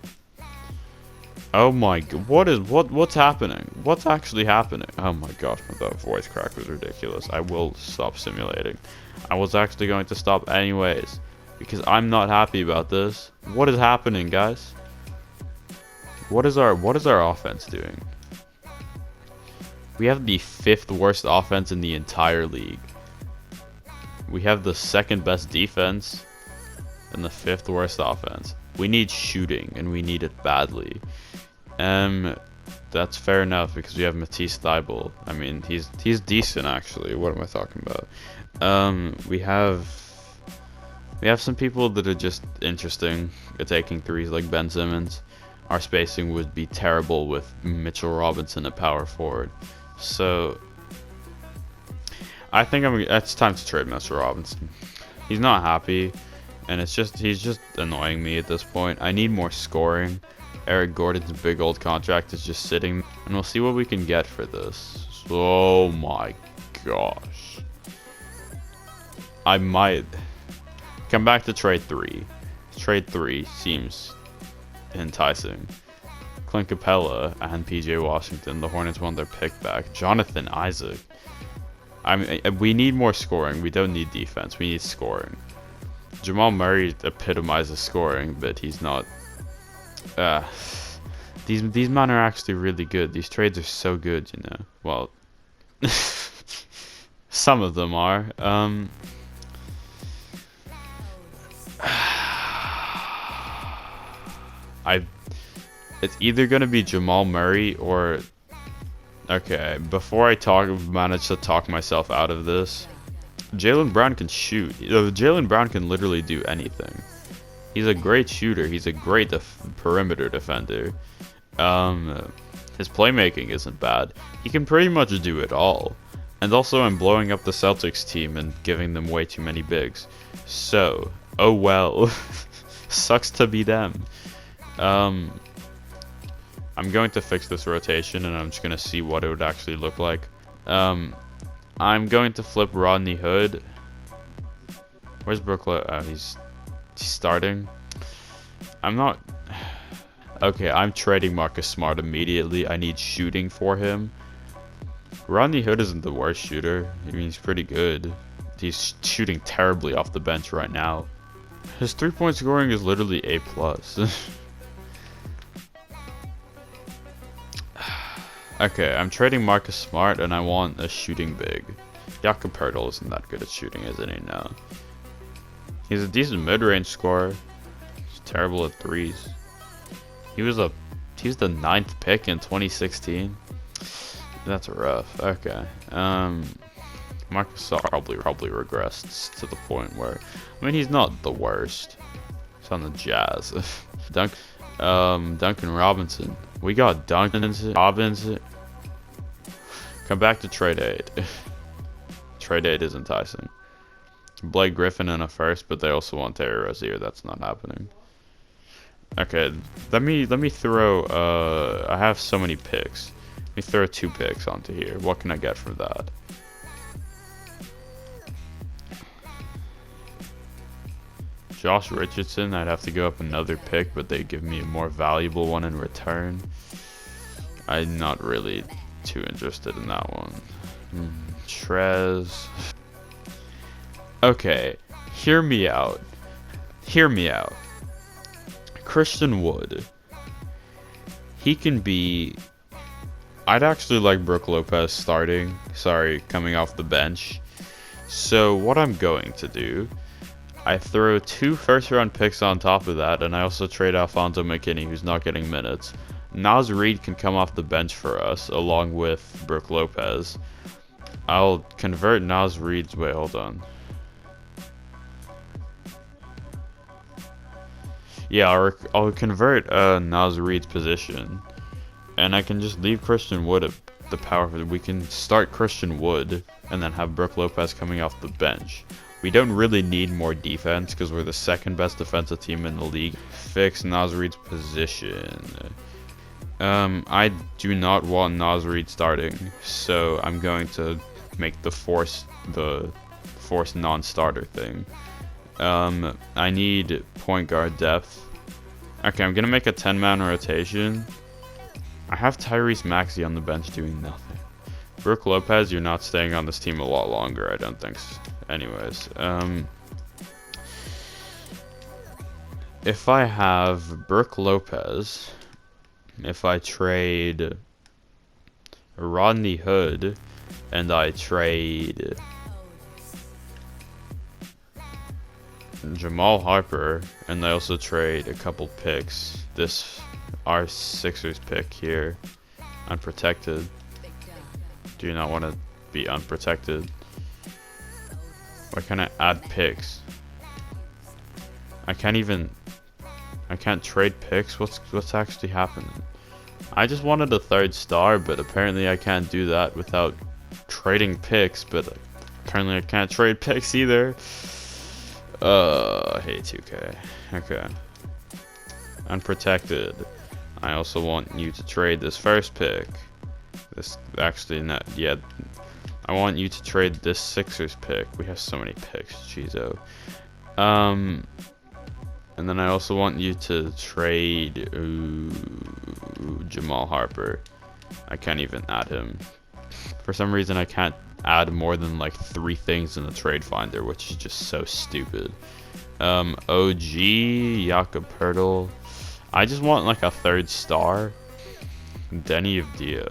Speaker 1: oh my god, what's happening? What's actually happening? Oh my gosh, that voice crack was ridiculous. I will stop simulating. I was actually going to stop anyways because I'm not happy about this. What is happening, guys? What is our offense doing? We have the 5th worst offense in the entire league. We have the 2nd best defense and the 5th worst offense. We need shooting, and we need it badly. That's fair enough because we have Matisse Thybulle. I mean, he's decent actually. What am I talking about? We have some people that are just interesting at taking threes, like Ben Simmons. Our spacing would be terrible with Mitchell Robinson at power forward. So I think it's time to trade Mitchell Robinson. He's not happy, and he's just annoying me at this point. I need more scoring. Eric Gordon's big old contract is just sitting, and we'll see what we can get for this. Oh my gosh. I might come back to trade 3. Trade 3 seems enticing. Clint Capella and PJ Washington. The Hornets want their pick back. Jonathan Isaac. I mean, we need more scoring. We don't need defense. We need scoring. Jamal Murray epitomizes scoring, but he's not Uh, these men are actually really good. These trades are so good, you know. Well, some of them are. It's either gonna be Jamal Murray or. Okay, before I manage to talk myself out of this, Jaylen Brown can shoot. Jaylen Brown can literally do anything. He's a great shooter. He's a great perimeter defender. His playmaking isn't bad. He can pretty much do it all. And also, I'm blowing up the Celtics team and giving them way too many bigs. So, oh well. Sucks to be them. I'm going to fix this rotation, and I'm just going to see what it would actually look like. I'm going to flip Rodney Hood. Where's Brooklyn? He's starting. I'm not... Okay, I'm trading Marcus Smart immediately. I need shooting for him. Rodney Hood isn't the worst shooter. I mean, he's pretty good. He's shooting terribly off the bench right now. His three-point scoring is literally A+. Okay, I'm trading Marcus Smart, and I want a shooting big. Jakob Poeltl isn't that good at shooting, isn't he? No. He's a decent mid-range scorer. He's terrible at threes. He was the 9th pick in 2016. That's rough. Okay. Marcus probably regressed to the point where, I mean, he's not the worst. He's on the Jazz. Duncan Robinson. We got Duncan Robinson. Come back to trade aid. Trade aid is enticing. Blake Griffin in a first, but they also want Terry Rozier. That's not happening. Okay, let me throw. I have so many picks. Let me throw 2 picks onto here. What can I get from that? Josh Richardson, I'd have to go up another pick, but they give me a more valuable one in return. I'm not really too interested in that one. Trez. Okay, hear me out. Hear me out. Christian Wood. He can be... I'd actually like Brook Lopez starting. Sorry, coming off the bench. So what I'm going to do... I throw 2 first-round picks on top of that, and I also trade Alfonso McKinney, who's not getting minutes. Naz Reid can come off the bench for us, along with Brook Lopez. I'll convert Naz Reid's... Wait, hold on. Yeah, I'll convert Naz Reid's position, and I can just leave Christian Wood at the power. We can start Christian Wood, and then have Brook Lopez coming off the bench. We don't really need more defense because we're the 2nd best defensive team in the league. Fix Naz Reid's position. I do not want Naz Reid starting, so I'm going to make the force non-starter thing. I need point guard depth. Okay, I'm gonna make a 10-man rotation. I have Tyrese Maxey on the bench doing nothing. Brook Lopez, you're not staying on this team a lot longer, I don't think so. Anyways, if I have Brook Lopez, if I trade Rodney Hood, and I trade Jamal Harper, and I also trade a couple picks, our Sixers pick here, unprotected. Do you not want to be unprotected? Why can't I add picks? I can't trade picks. What's actually happening? I just wanted a 3rd star, but apparently I can't do that without trading picks, but apparently I can't trade picks either. I hate 2K. Okay. Unprotected. I also want you to trade this 1st pick. This actually not yet. I want you to trade this Sixers pick. We have so many picks, Chizo. And then I also want you to trade Jamal Harper. I can't even add him. For some reason, I can't add more than like 3 things in the trade finder, which is just so stupid. OG, Jakob Poeltl. I just want like a third star. Denny of Dia.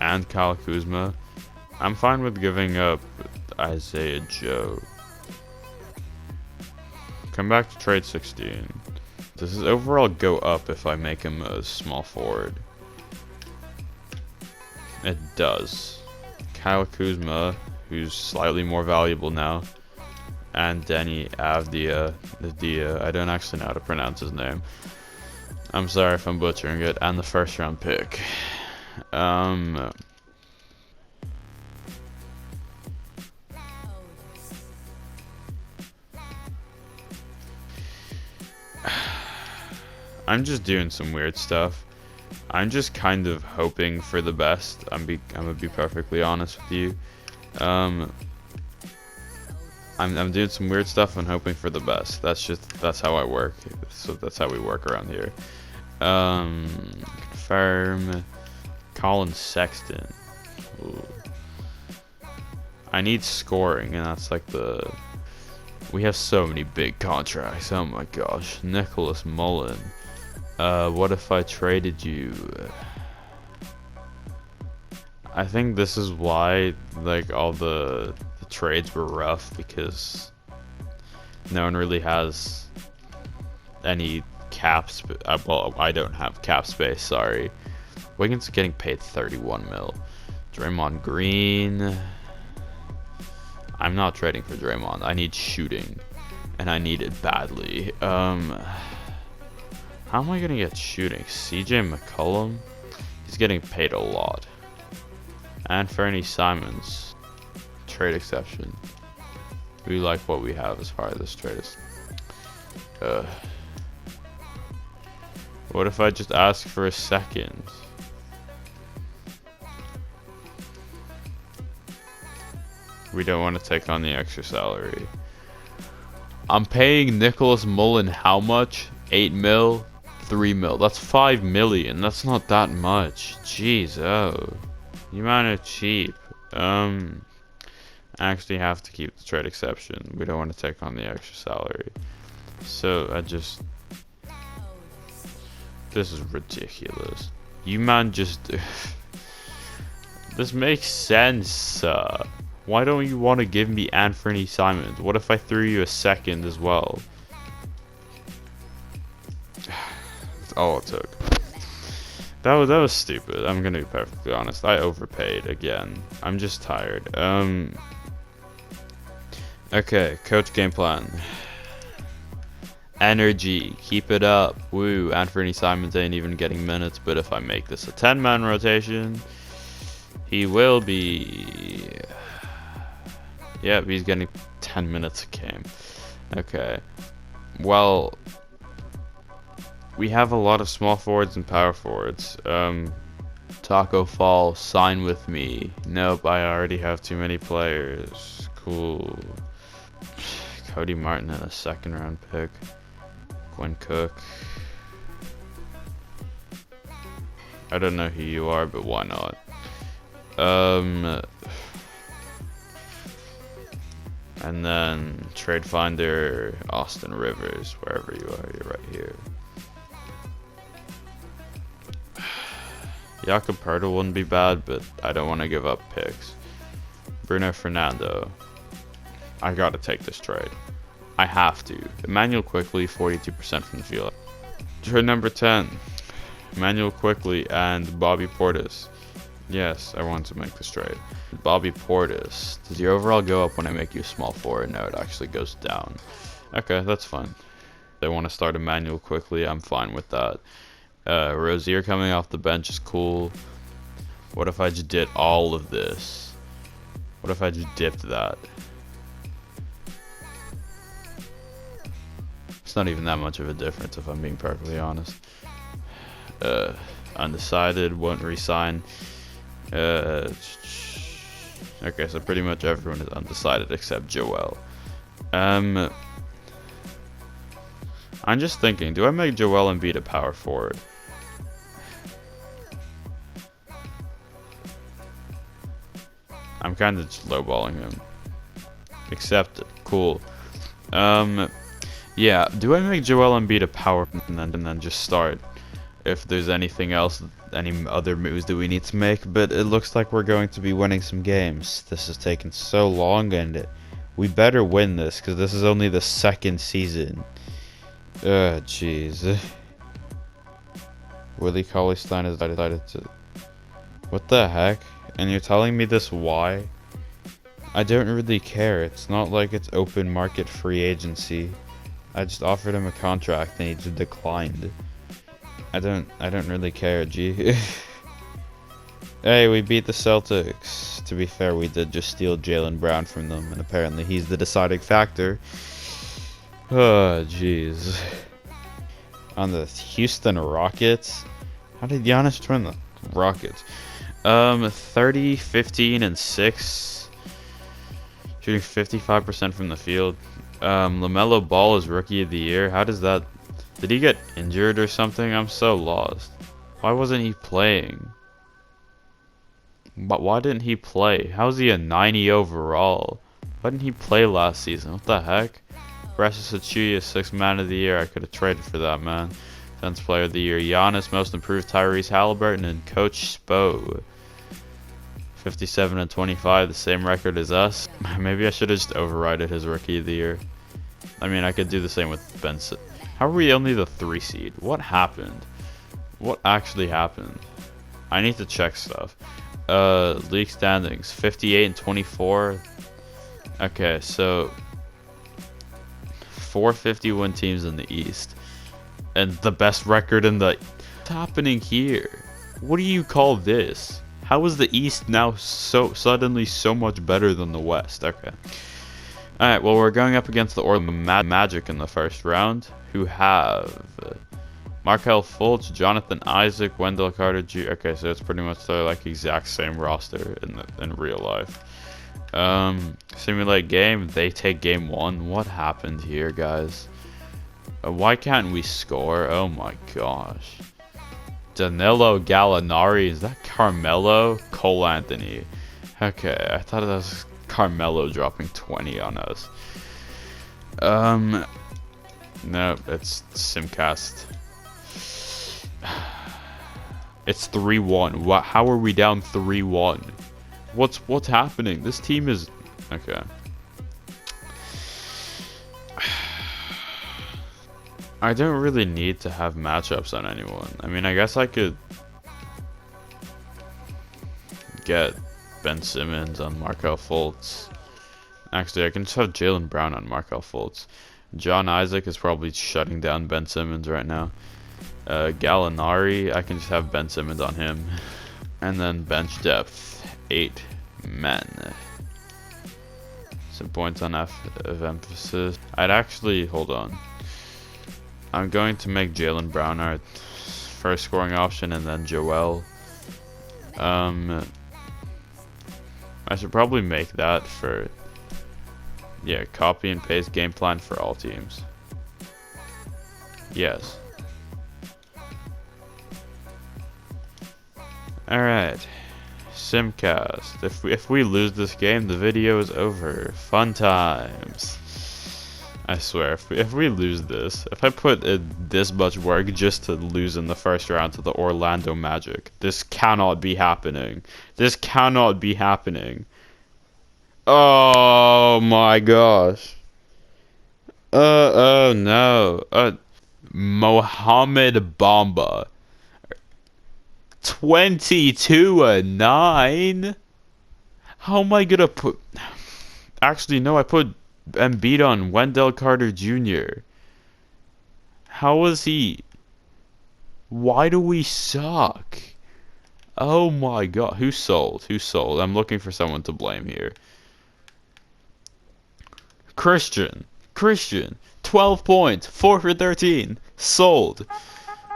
Speaker 1: And Kyle Kuzma. I'm fine with giving up Isaiah Joe. Come back to trade 16. Does his overall go up if I make him a small forward? It does. Kyle Kuzma, who's slightly more valuable now, and Denny Avdia, I don't actually know how to pronounce his name. I'm sorry if I'm butchering it, and the first round pick. I'm just doing some weird stuff. I'm just kind of hoping for the best. I'm gonna be perfectly honest with you. I'm doing some weird stuff and hoping for the best. That's how I work. So that's how we work around here. Confirm. Colin Sexton. Ooh. I need scoring, and that's like the. We have so many big contracts. Oh my gosh, Nicholas Mullen. What if I traded you? I think this is why like all the trades were rough, because no one really has any caps. Well, I don't have cap space. Sorry. Wiggins getting paid 31 mil. Draymond Green. I'm not trading for Draymond. I need shooting, and I need it badly. How am I gonna get shooting? CJ McCollum? He's getting paid a lot. And Fernie Simons. Trade exception. We like what we have as far as this trade is. What if I just ask for a second? We don't want to take on the extra salary. I'm paying Nicholas Mullen how much? 8 mil? 3 mil. That's 5 million. That's not that much. Jeez, oh. You man are cheap. I actually have to keep the trade exception. We don't want to take on the extra salary. So I just. This is ridiculous. You man just. This makes sense. Why don't you want to give me Anthony Simons? What if I threw you a second as well? That's all it took. That was stupid. I'm gonna be perfectly honest. I overpaid again. I'm just tired. Okay, coach game plan. Energy, keep it up. Woo, Anthony Simons ain't even getting minutes, but if I make this a 10-man rotation, he will be. Yep, he's getting 10 minutes a game. Okay. Well, we have a lot of small forwards and power forwards. Taco Fall, sign with me. Nope, I already have too many players. Cool. Cody Martin and a second round pick. Quinn Cook. I don't know who you are, but why not? And then trade finder Austin Rivers, wherever you are, you're right here. Jakob Pertl wouldn't be bad, but I don't want to give up picks. Bruno Fernando. I gotta take this trade. I have to. Emmanuel Quickly, 42% from the field. Trade number 10. Emmanuel Quickly and Bobby Portis. Yes, I want to make this trade. Bobby Portis. Does your overall go up when I make you a small forward? No, it actually goes down. Okay, that's fine. They want to start Emmanuel Quickly. I'm fine with that. Rozier coming off the bench is cool. What if I just did all of this? What if I just dipped that? It's not even that much of a difference if I'm being perfectly honest. Undecided, won't resign. Okay, so pretty much everyone is undecided except Joel. I'm just thinking, do I make Joel Embiid a power forward? I'm kind of just lowballing him. Accepted. Cool. Yeah, do I make Joel Embiid a power and then just start if there's anything else, any other moves that we need to make? But it looks like we're going to be winning some games. This has taken so long, and we better win this because this is only the second season. Jeez. Willie Cauley-Stein has decided to... What the heck? And you're telling me this why? I don't really care. It's not like it's open market free agency. I just offered him a contract and he just declined. I don't really care, G. Hey, we beat the Celtics. To be fair, we did just steal Jaylen Brown from them, and apparently he's the deciding factor. Oh, jeez. On the Houston Rockets? How did Giannis join the Rockets? 30, 15, and 6. Shooting 55% from the field. LaMelo Ball is Rookie of the Year. How does that... Did he get injured or something? I'm so lost. Why wasn't he playing? But why didn't he play? How is he a 90 overall? Why didn't he play last season? What the heck? Precious Achiuwa, 6th Man of the Year. I could have traded for that, man. 10th Player of the Year. Giannis, Most Improved Tyrese Halliburton, and Coach Spo. 57 and 25, the same record as us. Maybe I should have just overridden his Rookie of the Year. I mean, I could do the same with Benson. How are we only the 3 seed? What happened? What actually happened? I need to check stuff. League standings, 58 and 24. Okay, so 451 teams in the East, and the best record in the... What's happening here? What do you call this? How is the East now so suddenly so much better than the West? Okay. Alright, well, we're going up against the Orlando Magic in the first round, who have Markelle Fultz, Jonathan Isaac, Wendell Carter Jr. Okay, so it's pretty much the like exact same roster in real life. Simulate game, they take game 1. What happened here, guys? Why can't we score? Oh my gosh. Danilo Gallinari, is that Carmelo? Cole Anthony. Okay, I thought that was Carmelo dropping 20 on us. No, it's Simcast. It's 3-1. What? How are we down 3-1? What's happening? This team is... Okay. I don't really need to have matchups on anyone. I mean, I guess I could get Ben Simmons on Markelle Fultz. Actually, I can just have Jaylen Brown on Markelle Fultz. John Isaac is probably shutting down Ben Simmons right now. Gallinari, I can just have Ben Simmons on him. And then bench depth, 8 men. Some points on of emphasis. I'd actually, hold on. I'm going to make Jaylen Brown our first scoring option and then Joel. I should probably make that for, yeah, copy and paste game plan for all teams. Yes. Alright. Simcast. If we lose this game, the video is over. Fun times. I swear, if we lose this, if I put this much work just to lose in the first round to the Orlando Magic, this cannot be happening. This cannot be happening. Oh my gosh. Oh no. Mohamed Bamba. 22-9. How am I gonna put... Actually, no, I put Embiid on Wendell Carter Jr. How was he? Why do we suck? Oh my god. Who sold? Who sold? I'm looking for someone to blame here. Christian. 12 points. 4 for 13. Sold.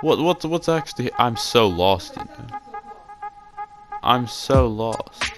Speaker 1: What's actually... I'm so lost. I'm so lost.